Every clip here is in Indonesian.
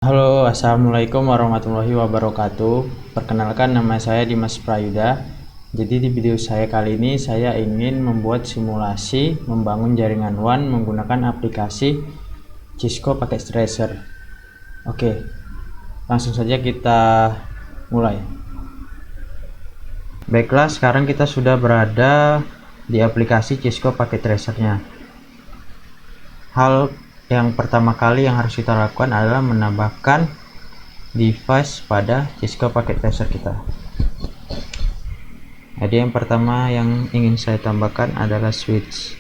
Halo, assalamualaikum warahmatullahi wabarakatuh. Perkenalkan, nama saya Dimas Prayuda. Jadi di video saya kali ini saya ingin membuat simulasi membangun jaringan WAN menggunakan aplikasi Cisco Packet Tracer. Oke, langsung saja kita mulai. Baiklah, sekarang kita sudah berada di aplikasi Cisco Packet Tracer-nya. Hal yang pertama kali yang harus kita lakukan adalah menambahkan device pada Cisco Packet Tracer kita. Jadi yang pertama yang ingin saya tambahkan adalah switch.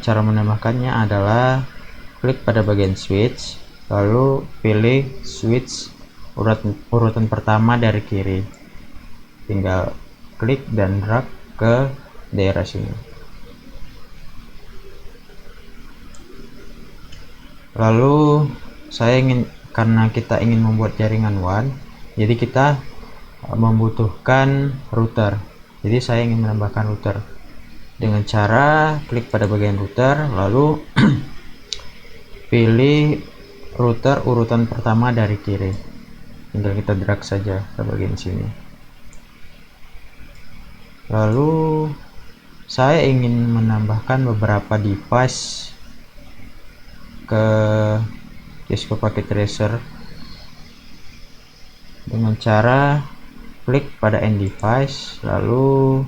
Cara menambahkannya adalah klik pada bagian switch, lalu pilih switch urutan pertama dari kiri, tinggal klik dan drag ke daerah sini. Lalu karena kita ingin membuat jaringan WAN, jadi kita membutuhkan router. Jadi saya ingin menambahkan router dengan cara klik pada bagian router, lalu pilih router urutan pertama dari kiri, tinggal kita drag saja ke bagian sini. Lalu saya ingin menambahkan beberapa device ke Cisco Packet Tracer dengan cara klik pada end device, lalu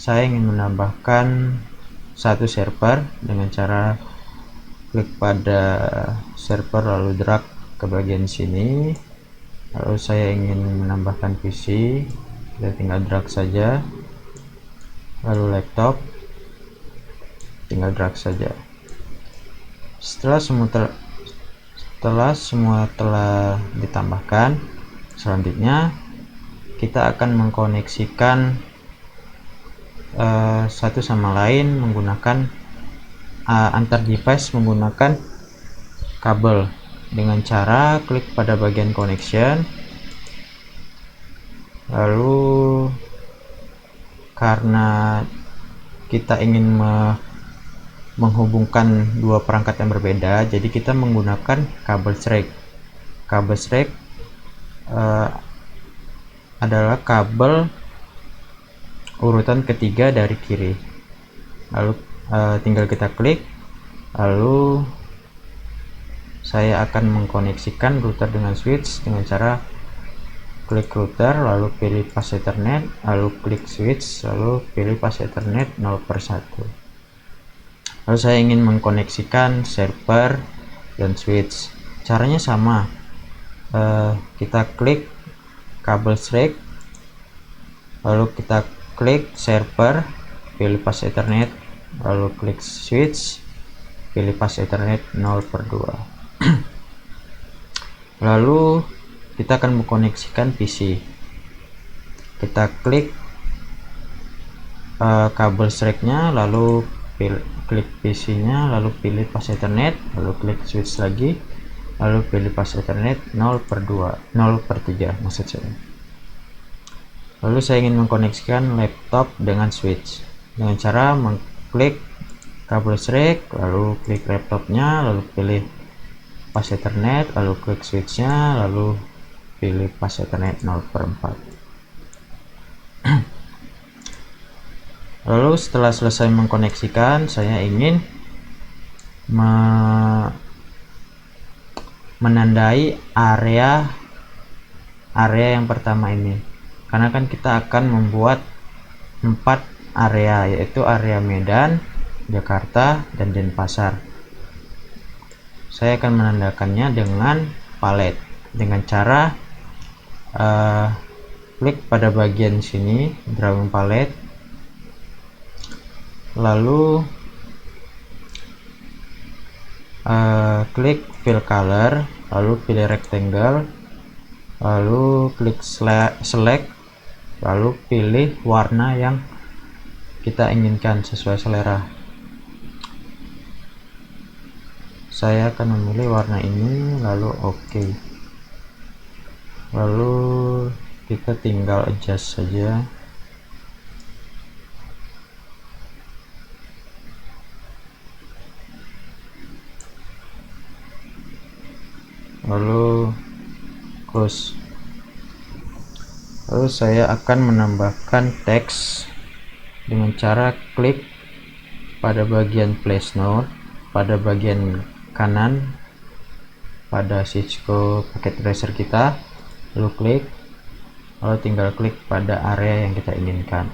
saya ingin menambahkan satu server dengan cara klik pada server lalu drag ke bagian sini. Lalu saya ingin menambahkan PC, kita tinggal drag saja, lalu laptop tinggal drag saja. Setelah semua telah ditambahkan, selanjutnya kita akan mengkoneksikan satu sama lain menggunakan antar device menggunakan kabel dengan cara klik pada bagian connection. Lalu karena kita ingin menghubungkan dua perangkat yang berbeda, jadi kita menggunakan kabel SRAC. Kabel SRAC adalah kabel urutan ketiga dari kiri. Lalu tinggal kita klik, lalu saya akan mengkoneksikan router dengan switch dengan cara klik router, lalu pilih pas Ethernet, lalu klik switch, lalu pilih pas Ethernet 0/1. Lalu saya ingin mengkoneksikan server dan switch. Caranya sama, kita klik kabel SRAC, lalu kita klik server, pilih pas Ethernet, lalu klik switch, pilih pas Ethernet 0/2. Lalu kita akan mengkoneksikan PC. Kita klik kabel SRAC-nya, lalu klik PC-nya, lalu pilih pas Ethernet, lalu klik switch lagi, lalu pilih pas Ethernet 0/3 maksud saya. Lalu saya ingin mengkoneksikan laptop dengan switch dengan cara mengklik kabel SRAC, lalu klik laptopnya, lalu pilih pas Ethernet, lalu klik switchnya, lalu pilih pas Ethernet 0/4. Lalu setelah selesai mengkoneksikan, saya ingin menandai area yang pertama ini, karena kan kita akan membuat 4 area, yaitu area Medan, Jakarta, dan Denpasar. Saya akan menandakannya dengan palet dengan cara klik pada bagian sini, drawing palet, lalu klik fill color, lalu pilih rectangle, lalu klik select, lalu pilih warna yang kita inginkan sesuai selera. Saya akan memilih warna ini, lalu oke. Lalu kita tinggal adjust saja. lalu close. Lalu saya akan menambahkan teks dengan cara klik pada bagian place node, pada bagian kanan pada Cisco Packet Tracer kita, lalu klik, lalu tinggal klik pada area yang kita inginkan.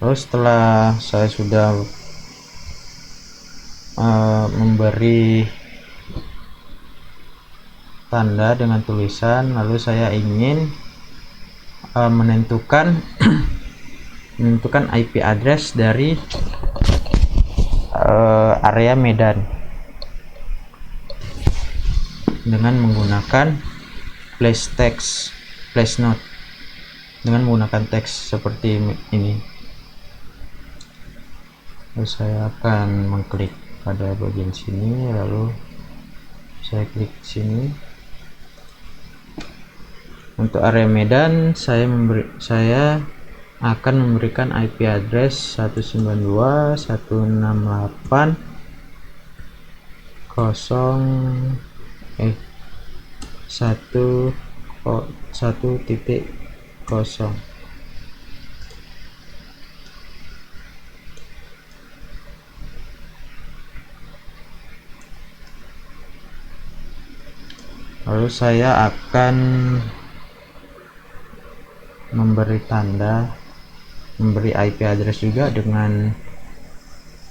Lalu setelah saya sudah memberi tanda dengan tulisan, lalu saya ingin menentukan IP address dari area Medan dengan menggunakan place node dengan menggunakan teks seperti ini. Lalu saya akan mengklik pada bagian sini, lalu saya klik sini. Untuk area Medan saya akan memberikan IP address 192.168.1.0. Lalu saya akan memberi IP address juga dengan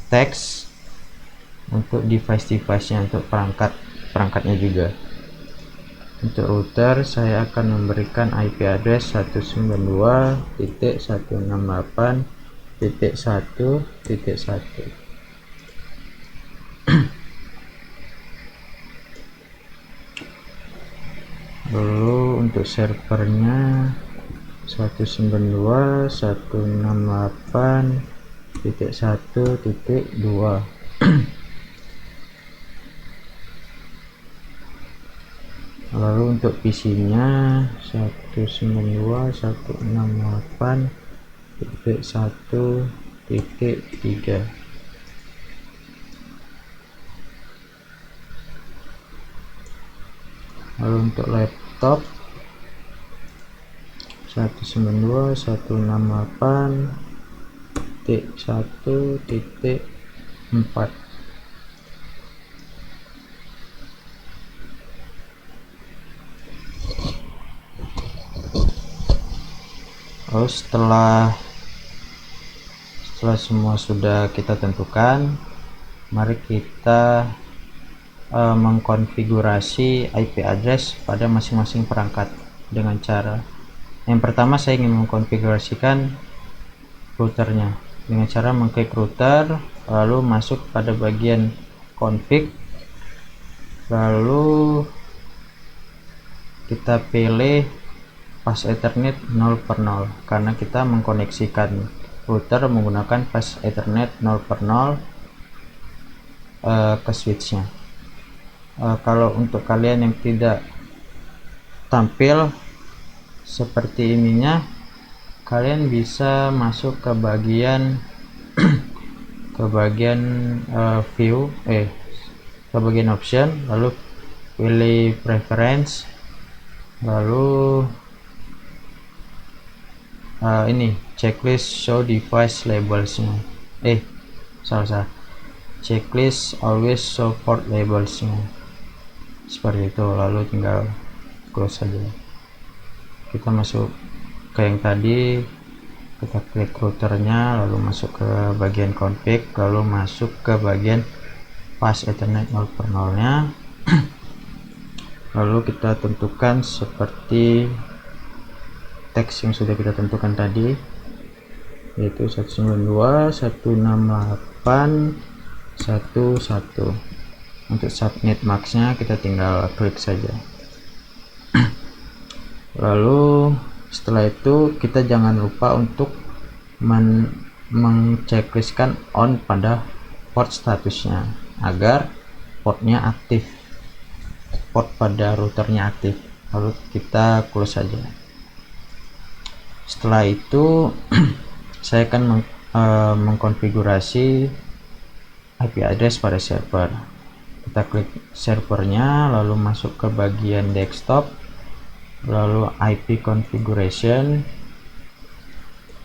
teks untuk device-nya, untuk perangkatnya juga. Untuk router saya akan memberikan IP address 192.168.1.1. Lalu untuk servernya 192.168.1.2. Lalu untuk PC-nya 192.168.1.3. Lalu untuk laptop 192.168.1.4. Lalu setelah semua sudah kita tentukan, mari kita mengkonfigurasi IP address pada masing-masing perangkat dengan cara yang pertama. Saya ingin mengkonfigurasikan routernya dengan cara mengklik router, lalu masuk pada bagian config, lalu kita pilih pas Ethernet 0/0 karena kita mengkoneksikan router menggunakan pas Ethernet 0/0 ke switchnya. Kalau untuk kalian yang tidak tampil seperti ininya, kalian bisa masuk ke bagian view, ke bagian option, lalu pilih preference, lalu ini checklist show device labelsnya, salah, checklist always show port labelsnya, seperti itu. Lalu tinggal close saja. Kita masuk ke yang tadi, kita klik routernya, lalu masuk ke bagian config, lalu masuk ke bagian pas Ethernet 0/0 nya lalu kita tentukan seperti teks yang sudah kita tentukan tadi, yaitu 192.168.1.1. Untuk subnet max-nya kita tinggal klik saja. Lalu setelah itu kita jangan lupa untuk mengchecklistkan on pada port statusnya agar portnya aktif, port pada routernya aktif. Lalu kita close saja. Setelah itu saya akan mengkonfigurasi IP address pada server. Kita klik servernya, lalu masuk ke bagian desktop, lalu IP configuration,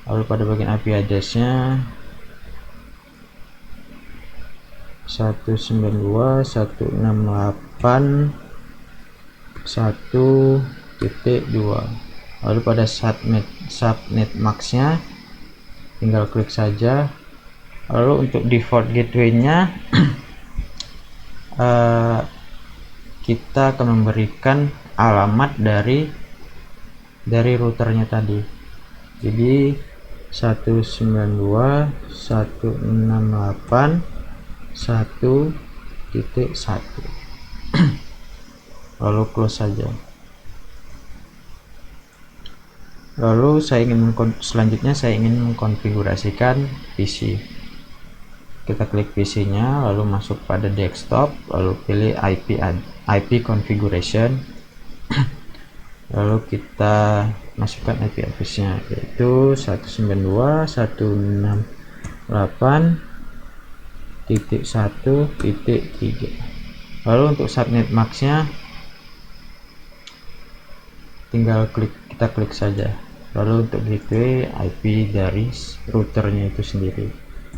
lalu pada bagian IP addressnya 192.168.1.2, lalu pada subnet maxnya tinggal klik saja. Lalu untuk default gateway-nya kita akan memberikan alamat dari routernya tadi. Jadi 192.168.1.1 lalu close saja. Lalu selanjutnya saya ingin mengkonfigurasikan PC. Kita klik PC-nya, lalu masuk pada desktop, lalu pilih IP configuration. Lalu kita masukkan IP address-nya, yaitu 192.168.1.3. Lalu untuk subnet max-nya tinggal kita klik saja. Lalu untuk gateway, IP dari routernya itu sendiri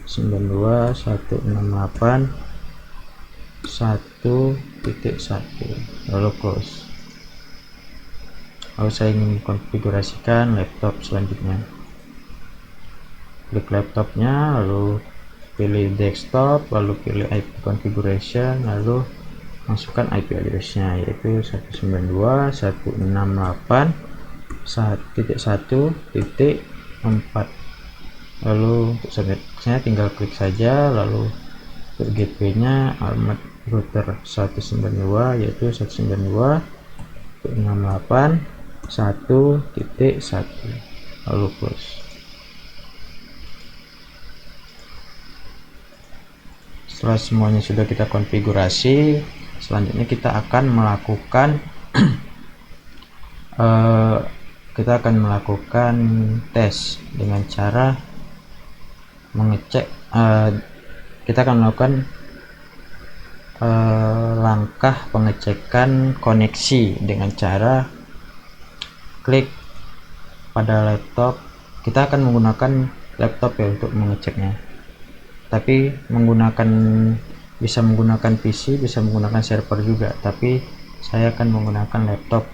192.168.1.1, lalu close. Lalu saya ingin konfigurasikan laptop selanjutnya. Klik laptopnya, lalu pilih desktop, lalu pilih IP configuration, lalu masukkan IP address-nya, yaitu 192.168.1.4. Lalu untuk subnetnya tinggal klik saja. Lalu untuk gateway-nya alamat router 192, yaitu 192.168.1.1, lalu close. Setelah semuanya sudah kita konfigurasi, selanjutnya kita akan melakukan tes dengan cara mengecek. Kita akan melakukan langkah pengecekan koneksi dengan cara klik pada laptop. Kita akan menggunakan laptop ya untuk mengeceknya, tapi bisa menggunakan PC, bisa menggunakan server juga, tapi saya akan menggunakan laptop.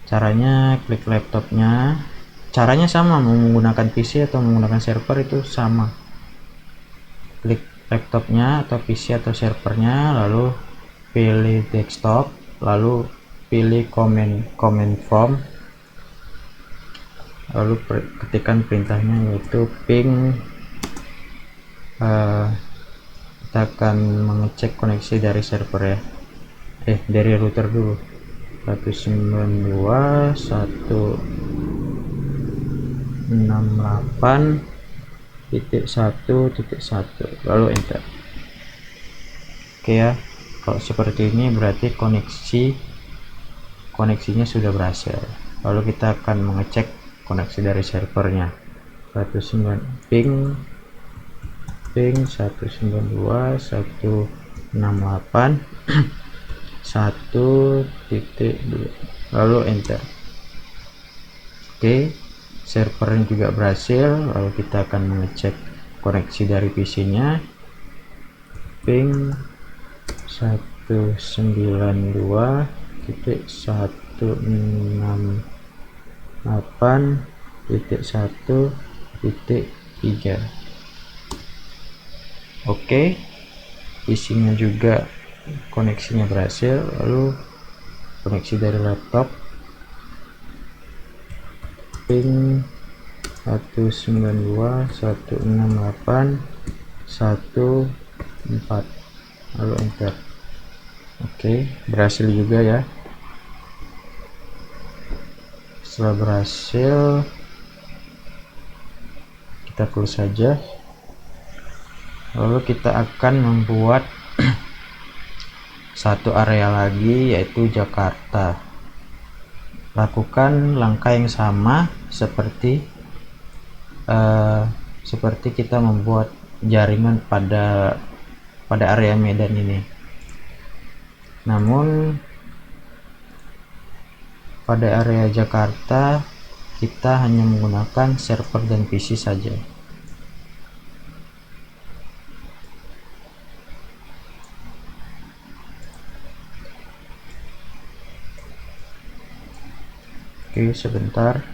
Caranya klik laptopnya, caranya sama, mau menggunakan PC atau menggunakan server itu sama. Klik laptopnya atau PC atau servernya, lalu pilih desktop, lalu pilih command prompt, lalu ketikkan perintahnya yaitu ping. Kita akan mengecek koneksi dari server ya, dari router dulu. 192.168.1.1, lalu enter. Oke ya, kalau seperti ini berarti koneksinya sudah berhasil. Lalu kita akan mengecek koneksi dari servernya. 192 ping 192.168.1.2, lalu enter. Oke, servernya juga berhasil. Lalu kita akan mengecek koneksi dari PC-nya, ping 192.168.1.3. Oke, isinya juga koneksinya berhasil. Lalu koneksi dari laptop, ping 192.168.1.4, lalu enter. Oke, berhasil juga ya. Setelah berhasil, kita close saja. Lalu kita akan membuat satu area lagi, yaitu Jakarta. Lakukan langkah yang sama seperti seperti kita membuat jaringan pada area Medan ini. Namun pada area Jakarta kita hanya menggunakan server dan PC saja. Oke, sebentar.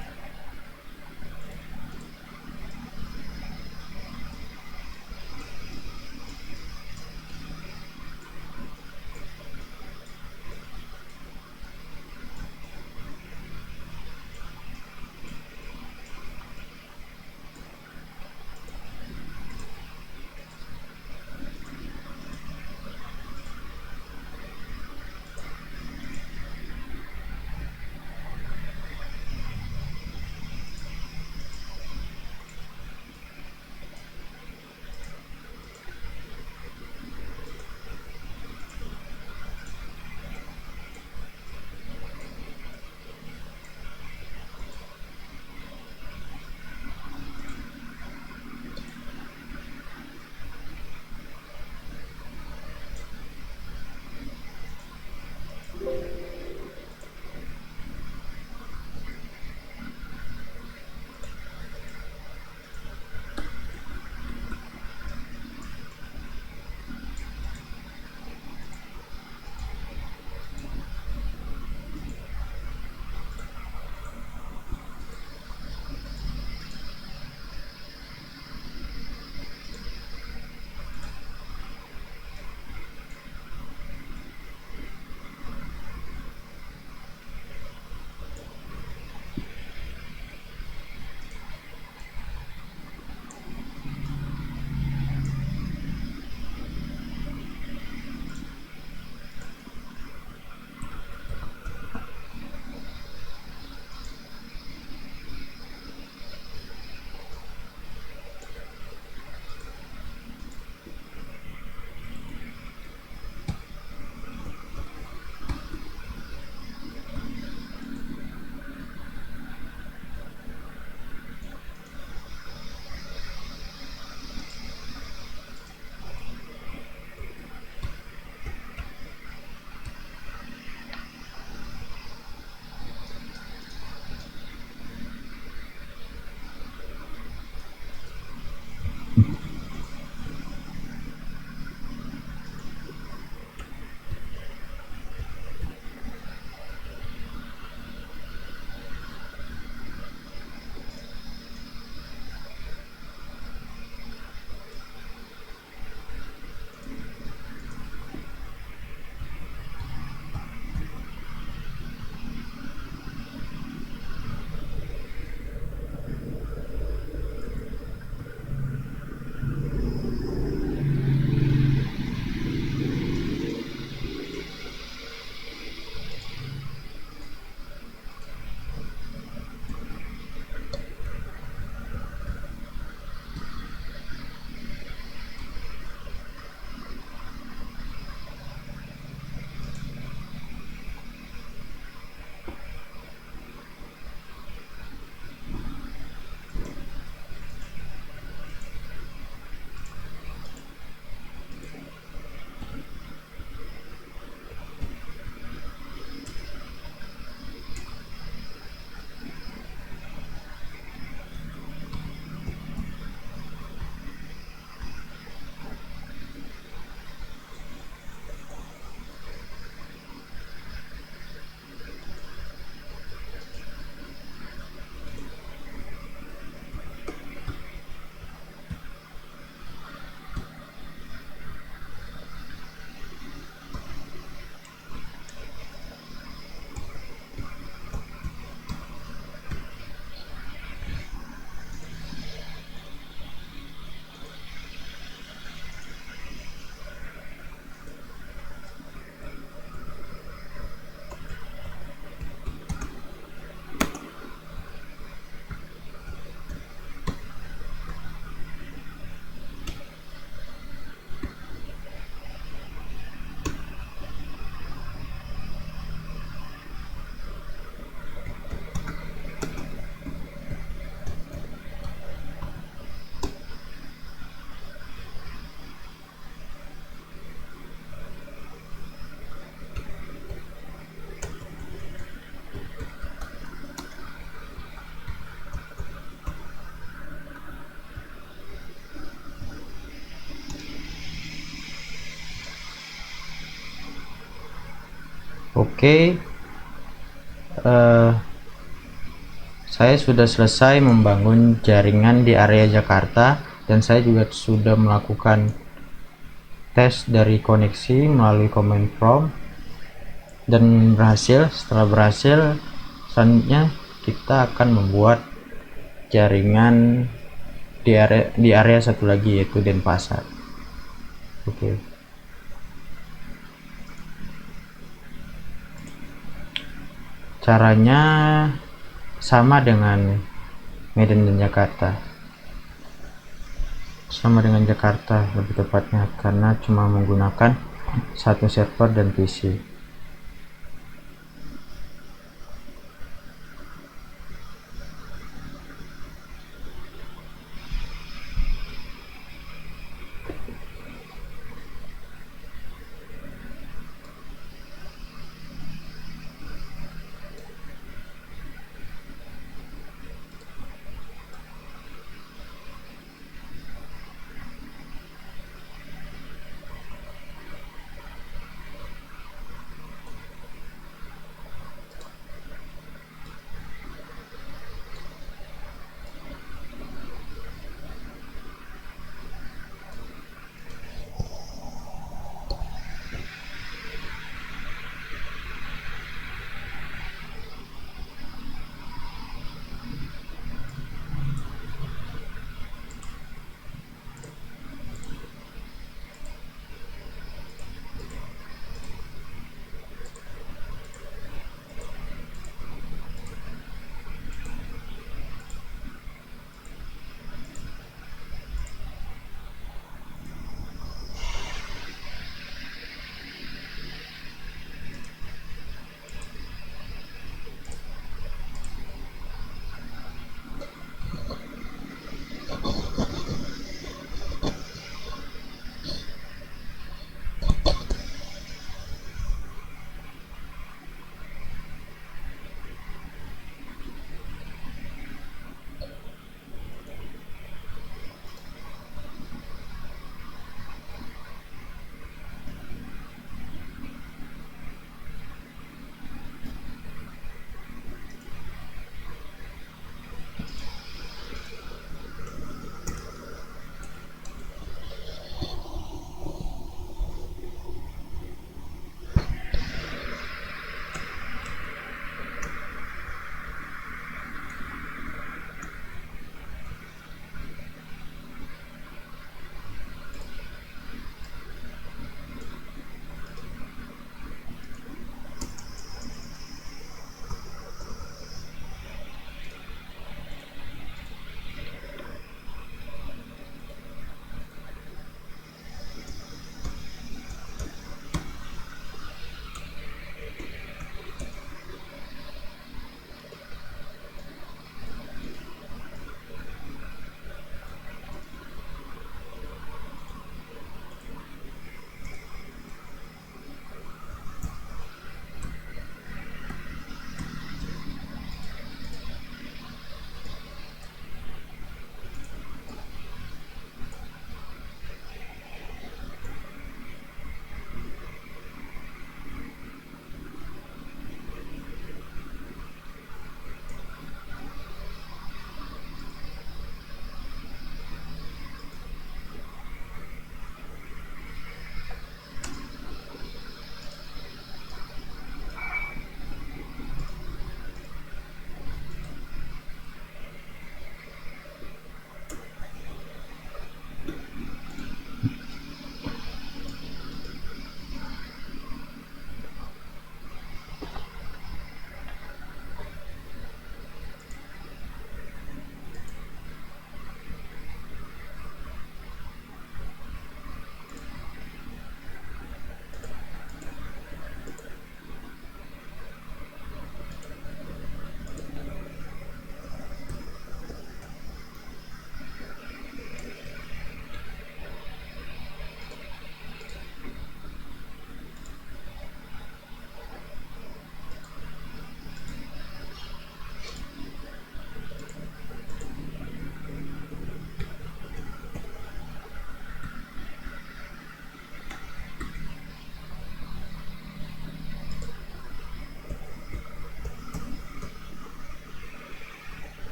Oke, saya sudah selesai membangun jaringan di area Jakarta, dan saya juga sudah melakukan tes dari koneksi melalui command prompt dan berhasil. Setelah berhasil, selanjutnya kita akan membuat jaringan di area satu lagi, yaitu Denpasar. Oke. Caranya sama dengan Medan dan Jakarta. Sama dengan Jakarta lebih tepatnya, karena cuma menggunakan satu server dan PC.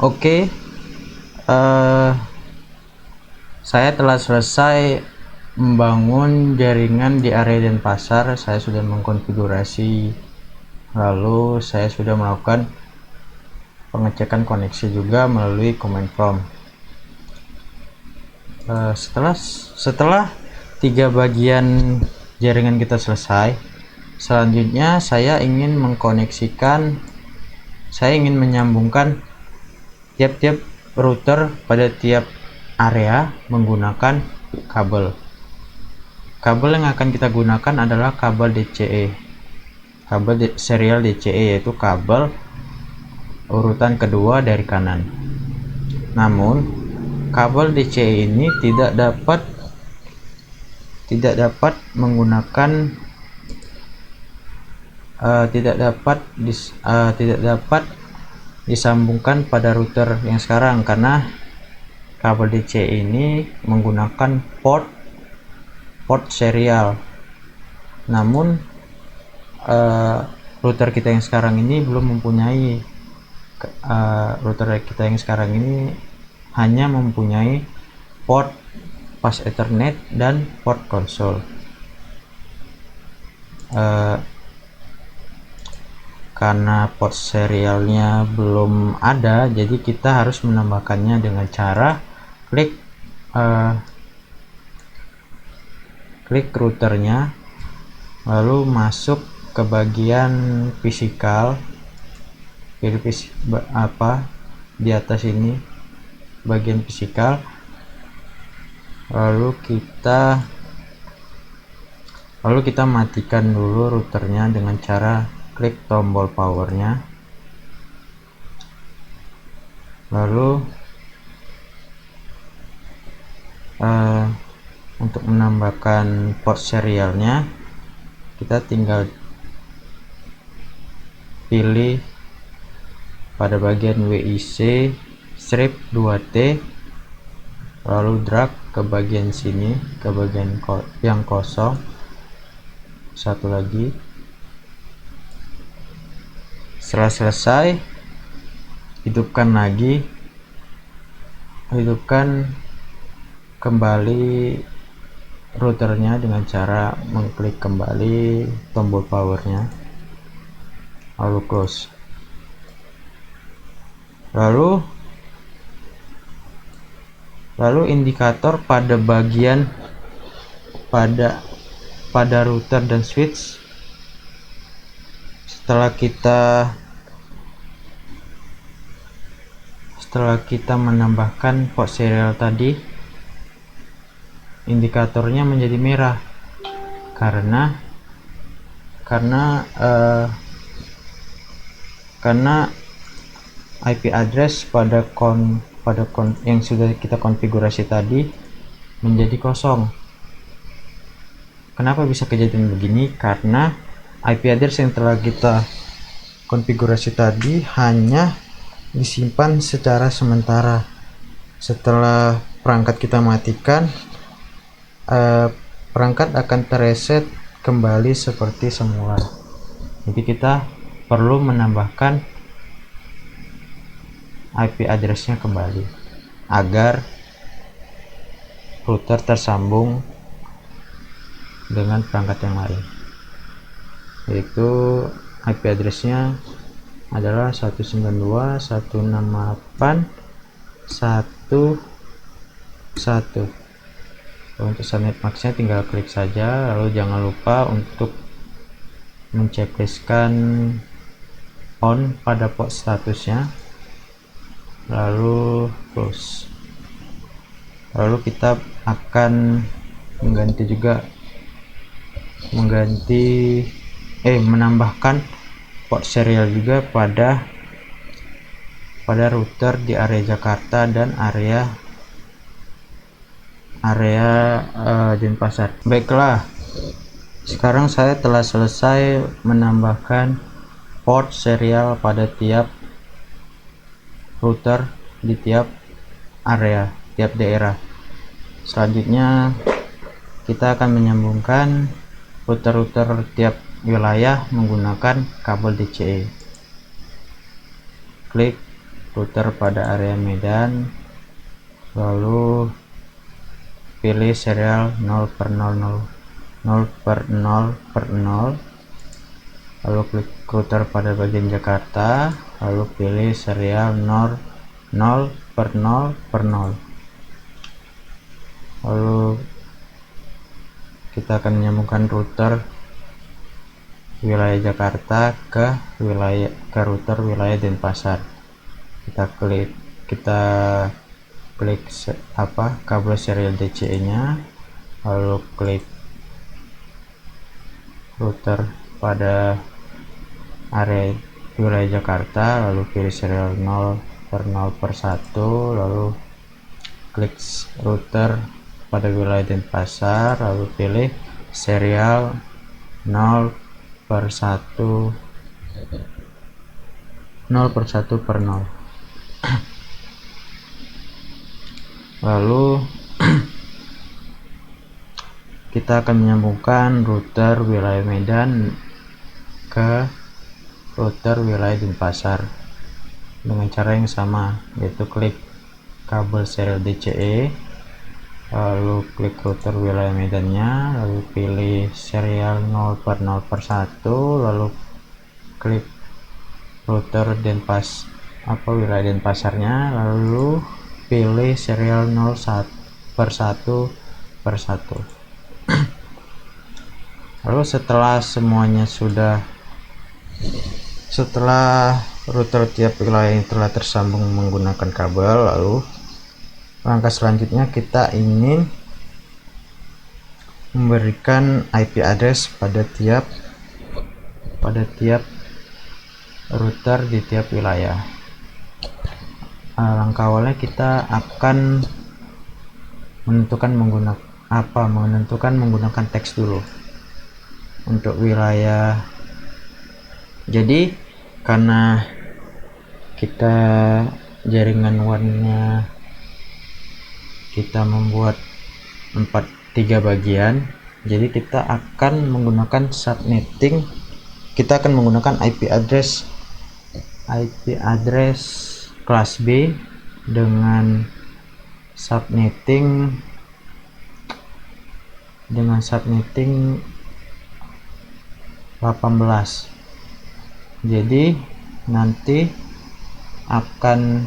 Oke, saya telah selesai membangun jaringan di area Denpasar. Saya sudah mengkonfigurasi, lalu saya sudah melakukan pengecekan koneksi juga melalui command prompt. Setelah 3 bagian jaringan kita selesai, selanjutnya saya ingin menyambungkan tiap-tiap router pada tiap area menggunakan kabel. Kabel yang akan kita gunakan adalah kabel DCE, kabel serial DCE, yaitu kabel urutan kedua dari kanan. Namun kabel DCE ini tidak dapat disambungkan pada router yang sekarang, karena kabel DCE ini menggunakan port serial. Namun router kita yang sekarang ini belum mempunyai hanya mempunyai port fast Ethernet dan port konsol. Karena port serialnya belum ada, jadi kita harus menambahkannya dengan cara klik routernya, lalu masuk ke bagian fisikal, di atas ini bagian fisikal, lalu kita matikan dulu routernya dengan cara klik tombol powernya, lalu untuk menambahkan port serialnya kita tinggal pilih pada bagian WIC strip 2T, lalu drag ke bagian sini, ke bagian yang kosong, satu lagi. Setelah selesai, hidupkan kembali routernya dengan cara mengklik kembali tombol powernya, lalu close. Lalu indikator pada bagian pada router dan switch, setelah kita menambahkan port serial tadi, indikatornya menjadi merah karena IP address pada yang sudah kita konfigurasi tadi menjadi kosong. Kenapa bisa kejadian begini? Karena IP address yang telah kita konfigurasi tadi hanya disimpan secara sementara. Setelah perangkat kita matikan, perangkat akan terreset kembali seperti semula. Jadi kita perlu menambahkan IP address-nya kembali agar router tersambung dengan perangkat yang lain, yaitu IP address-nya adalah 192.168.1.1. Untuk subnet max-nya tinggal klik saja, lalu jangan lupa untuk menchecklistkan on pada port statusnya, lalu close. Lalu kita akan menambahkan port serial juga pada router di area Jakarta dan area Denpasar. Baiklah, sekarang saya telah selesai menambahkan port serial pada tiap router di tiap area, tiap daerah. Selanjutnya kita akan menyambungkan router-router tiap wilayah menggunakan kabel DCE. Klik router pada area Medan, lalu pilih serial 0 per 0 per 0 per 0, lalu klik router pada bagian Jakarta, lalu pilih serial 0 per 0 per 0, lalu kita akan menyambungkan router wilayah Jakarta ke router wilayah Denpasar. Kita klik kabel serial DCE nya, lalu klik router pada area wilayah Jakarta, lalu pilih serial 0 per 0 per 1, lalu klik router pada wilayah Denpasar, lalu pilih serial 0 per 1 per 0. Lalu kita akan menyambungkan router wilayah Medan ke router wilayah Denpasar dengan cara yang sama, yaitu klik kabel serial DCE, lalu klik router wilayah Medannya, lalu pilih serial 0 per 0 per 1, lalu klik router wilayah Denpasarnya, lalu pilih serial 0 per 1 per 1. Lalu setelah router tiap wilayah yang telah tersambung menggunakan kabel, lalu langkah selanjutnya kita ingin memberikan IP address pada tiap router di tiap wilayah. Langkah awalnya kita akan menentukan menggunakan teks dulu untuk wilayah. Jadi karena kita jaringan WAN-nya kita membuat 3 bagian, jadi kita akan menggunakan subnetting. Kita akan menggunakan IP address kelas B dengan subnetting 18. Jadi nanti akan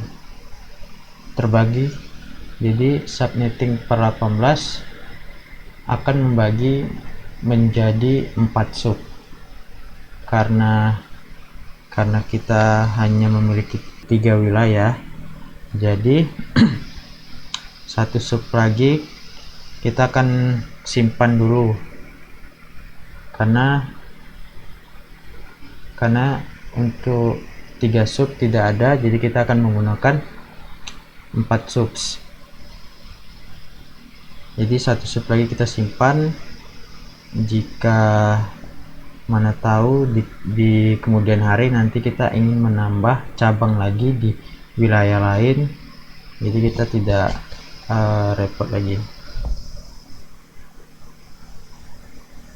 terbagi, jadi subnetting per 18 akan membagi menjadi 4 sub, karena kita hanya memiliki 3 wilayah. Jadi satu sub lagi kita akan simpan dulu, karena untuk 3 sub tidak ada, jadi kita akan menggunakan 4 subs. Jadi satu sub lagi kita simpan, jika mana tahu di kemudian hari nanti kita ingin menambah cabang lagi di wilayah lain, jadi kita tidak repot lagi.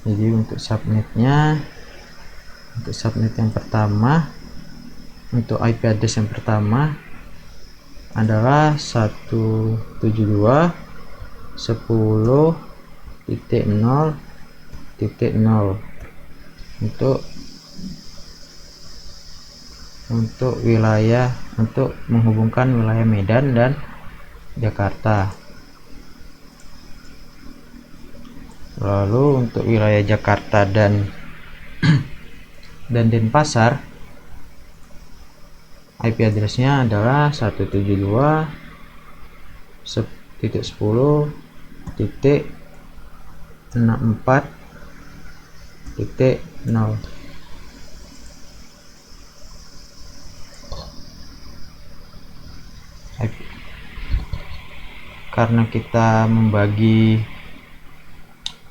Jadi untuk subnet yang pertama, untuk IP address yang pertama adalah 172.10.0.0 untuk wilayah, untuk menghubungkan wilayah Medan dan Jakarta. Lalu untuk wilayah Jakarta dan Denpasar, IP addressnya adalah 172.10.64.0. Karena kita membagi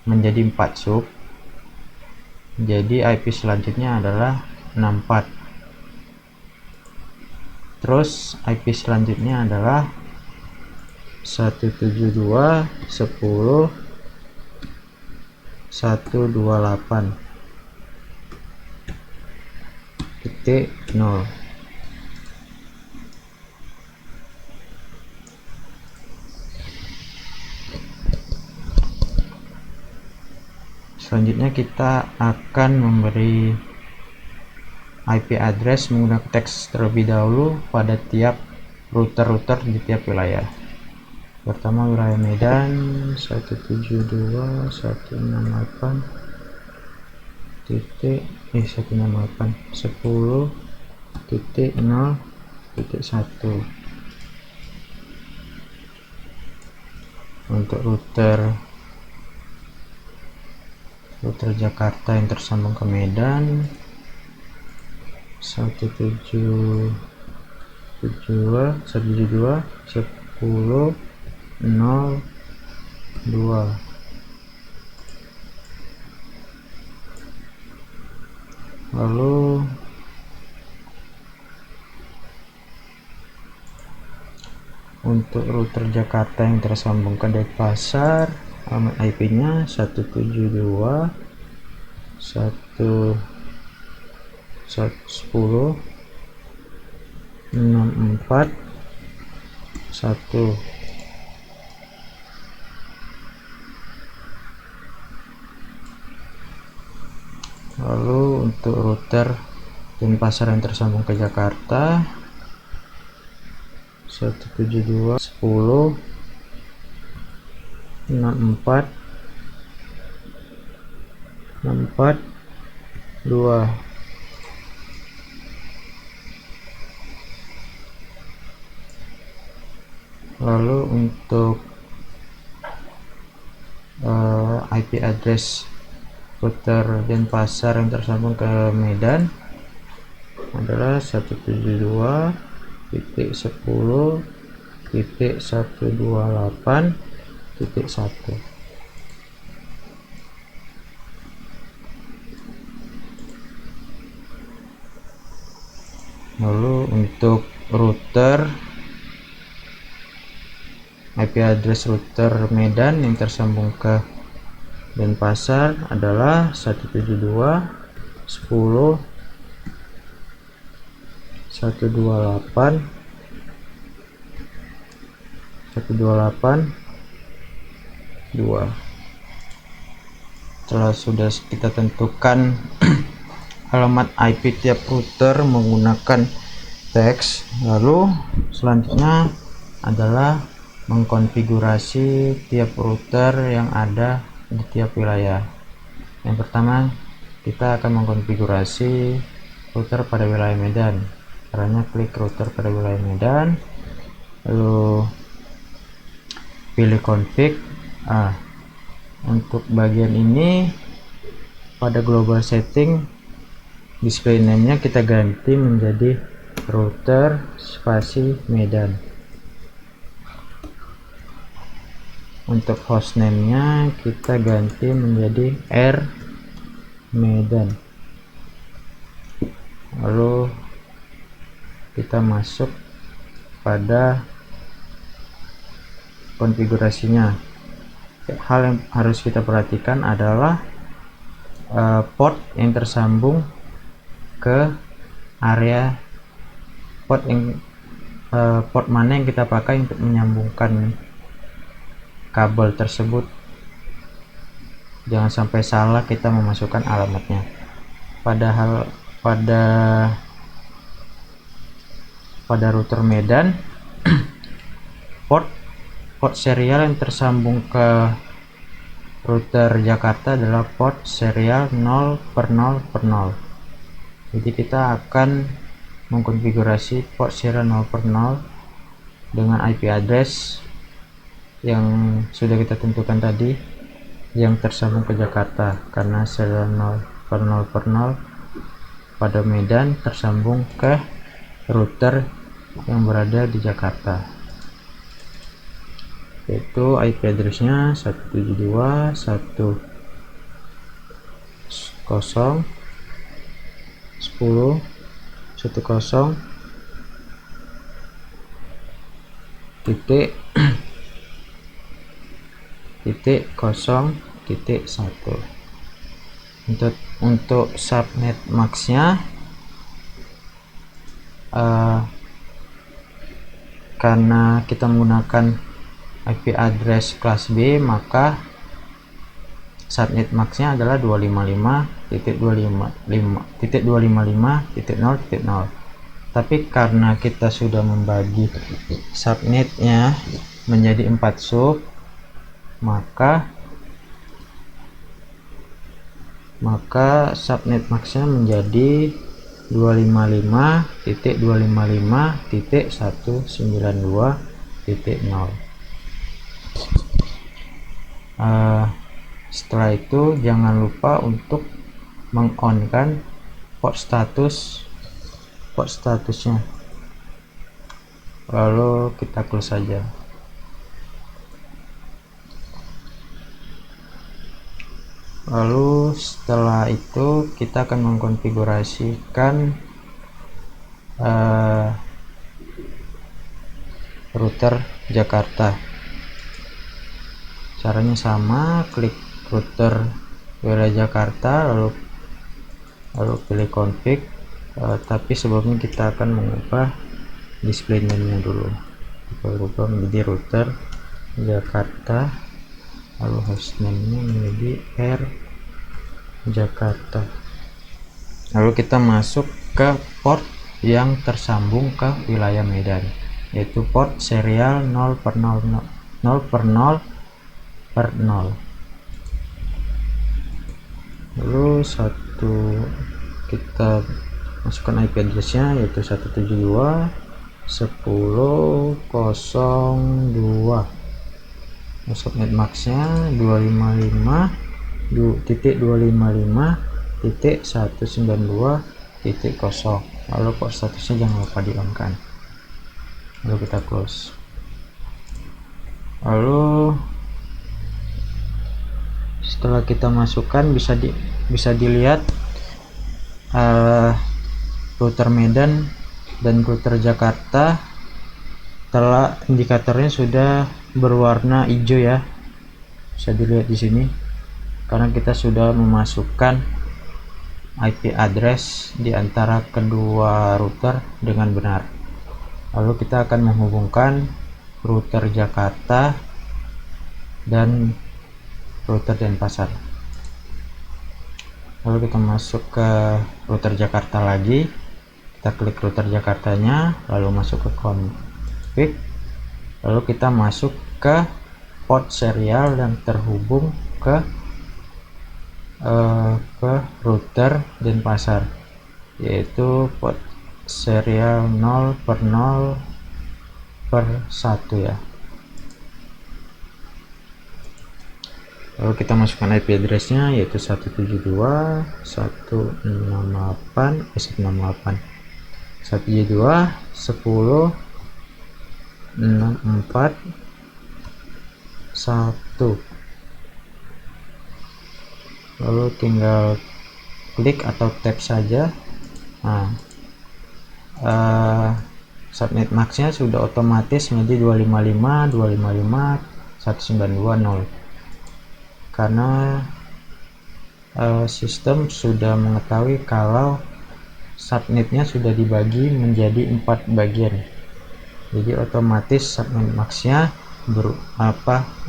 menjadi 4 sub, jadi IP selanjutnya adalah 64. Terus IP selanjutnya adalah 172.10.128.0. selanjutnya kita akan memberi IP address menggunakan teks terlebih dahulu pada tiap router di tiap wilayah. Pertama wilayah Medan 168.10.0.1. Untuk router Jakarta yang tersambung ke Medan 172.10.0.2. Lalu untuk router Jakarta yang tersambung ke Denpasar, alamat IP-nya 172.10.64.1. Lalu untuk router Denpasar yang tersambung ke Jakarta 172.10.64.2. Lalu untuk IP address router Denpasar yang tersambung ke Medan adalah 172.10.128.1. Lalu untuk router IP address router Medan yang tersambung ke Denpasar adalah 172.10.128.2. Setelah sudah kita tentukan alamat IP tiap router menggunakan teks, lalu selanjutnya adalah mengkonfigurasi tiap router yang ada di tiap wilayah. Yang pertama, kita akan mengkonfigurasi router pada wilayah Medan. Caranya klik router pada wilayah Medan, lalu pilih config. Untuk bagian ini pada global setting display name-nya kita ganti menjadi router spasi Medan. Untuk hostname-nya kita ganti menjadi R Medan. Lalu kita masuk pada konfigurasinya. Hal yang harus kita perhatikan adalah port yang tersambung ke area port mana yang kita pakai untuk menyambungkan kabel tersebut. Jangan sampai salah kita memasukkan alamatnya. Padahal pada router Medan port serial yang tersambung ke router Jakarta adalah port serial 0/0/0. Jadi kita akan mengkonfigurasi port serial 0/0 dengan IP address yang sudah kita tentukan tadi yang tersambung ke Jakarta, karena serial 0/0/0 pada Medan tersambung ke router yang berada di Jakarta, yaitu IP addressnya 172.10.10 titik 0.1. Untuk subnet maxnya karena kita menggunakan IP address kelas B, maka subnet maxnya adalah 255.255.255.0.0. tapi karena kita sudah membagi subnetnya menjadi 4 sub, maka subnet maxnya menjadi 255.255.192.0. Setelah itu jangan lupa untuk meng-on-kan port statusnya, lalu kita close saja. Lalu setelah itu kita akan mengkonfigurasikan router Jakarta. Caranya sama, klik router wilayah Jakarta, lalu pilih config. Tapi sebelumnya kita akan mengubah display name-nya dulu. Kita ubah menjadi router Jakarta, lalu hostname-nya menjadi R Jakarta. Lalu kita masuk ke port yang tersambung ke wilayah Medan, yaitu port serial 0/0/0. Lalu kita masukkan IP address-nya, yaitu 172.168.1.0.2. subnet maxnya 255.255.192.0. lalu port statusnya jangan lupa di-on-kan, lalu kita close. Lalu setelah kita masukkan bisa dilihat router Medan dan router Jakarta telah indikatornya sudah berwarna hijau ya, bisa dilihat di sini karena kita sudah memasukkan IP address di antara kedua router dengan benar. Lalu kita akan menghubungkan router Jakarta dan router Denpasar. Lalu kita masuk ke router Jakarta lagi, kita klik router Jakartanya, lalu masuk ke config, lalu kita masuk ke port serial yang terhubung ke router Denpasar, yaitu port serial 0/0/1 ya. Lalu kita masukkan IP address-nya, yaitu 172.168.1.10.64.1. lalu tinggal klik atau tap saja. Nah, subnet maxnya sudah otomatis menjadi 255.255.192.0 karena sistem sudah mengetahui kalau subnetnya sudah dibagi menjadi 4 bagian, jadi otomatis subnet maxnya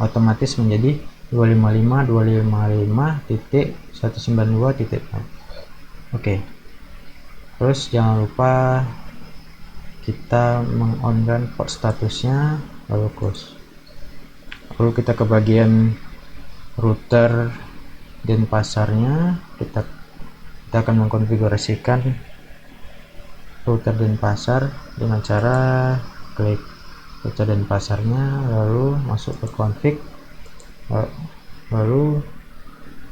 otomatis menjadi 255.255.192.0. Oke. Terus jangan lupa kita meng-on-kan port statusnya, lalu close. Lalu kita ke bagian router Denpasarnya, kita akan mengkonfigurasikan router Denpasar dengan cara klik router Denpasarnya, lalu masuk ke config. Lalu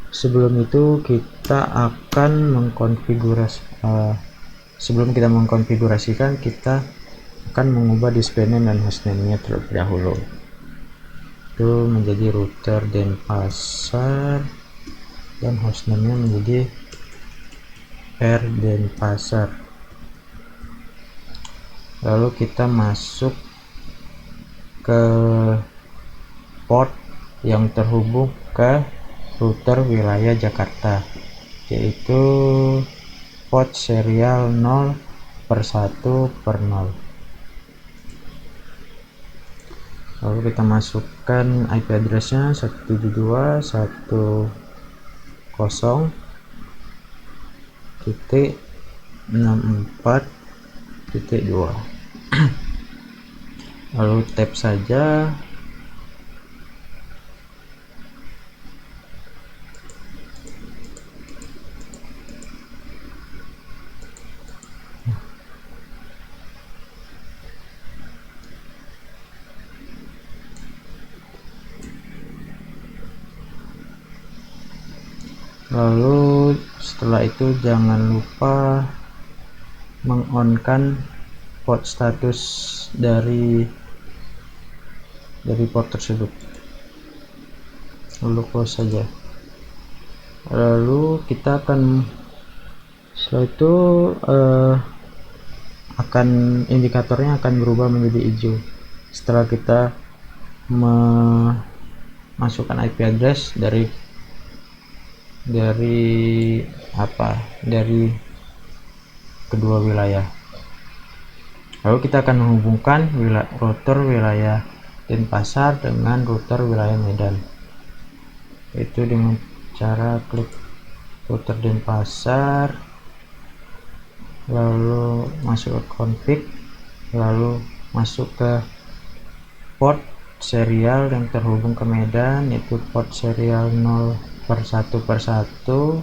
sebelum itu kita akan mengkonfigurasikan, kita akan mengubah display name dan hostname-nya terlebih dahulu. Itu menjadi router Denpasar dan hostname-nya menjadi R Denpasar. Lalu kita masuk ke port yang terhubung ke router wilayah Jakarta, yaitu port serial 0/1/0. Lalu kita masukkan IP address-nya 172.168.1.0. 0.64.2 lalu tap saja. Lalu setelah itu jangan lupa mengonkan port status dari port tersebut, lalu close saja. Lalu kita akan setelah itu indikatornya akan berubah menjadi hijau setelah kita memasukkan IP address dari kedua wilayah. Lalu kita akan menghubungkan router wilayah Denpasar dengan router wilayah Medan, yaitu dengan cara klik router Denpasar, lalu masuk ke config, lalu masuk ke port serial yang terhubung ke Medan, yaitu port serial 0/1/1.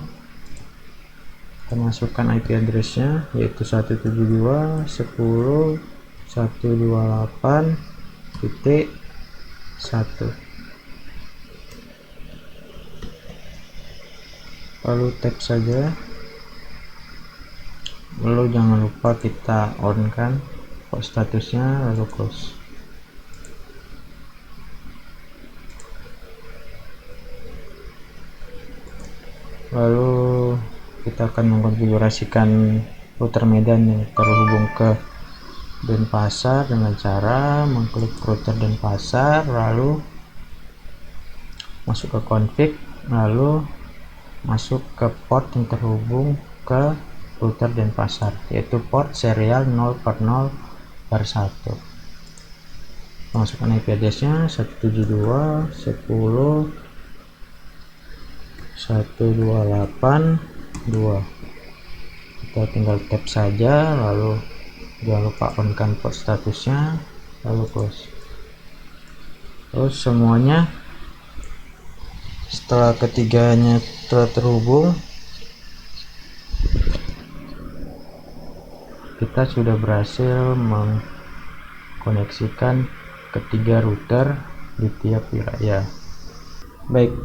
Kita masukkan IP addressnya, yaitu 172.168.1. lalu tap saja. Lalu jangan lupa kita on kan port statusnya, lalu close. Lalu kita akan mengkonfigurasikan router Medan yang terhubung ke Denpasar dengan cara mengklik router Denpasar, lalu masuk ke config, lalu masuk ke port yang terhubung ke router Denpasar, yaitu port serial 0/0/1. Masukkan IP addressnya 172.168.2. kita tinggal tap saja, lalu jangan lupa on kan port statusnya, lalu close. Terus semuanya setelah ketiganya telah terhubung, kita sudah berhasil mengkoneksikan ketiga router di tiap wilayah. Baik,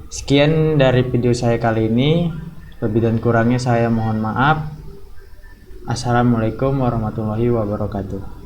sekian dari video saya kali ini. Lebih dan kurangnya saya mohon maaf. Assalamualaikum warahmatullahi wabarakatuh.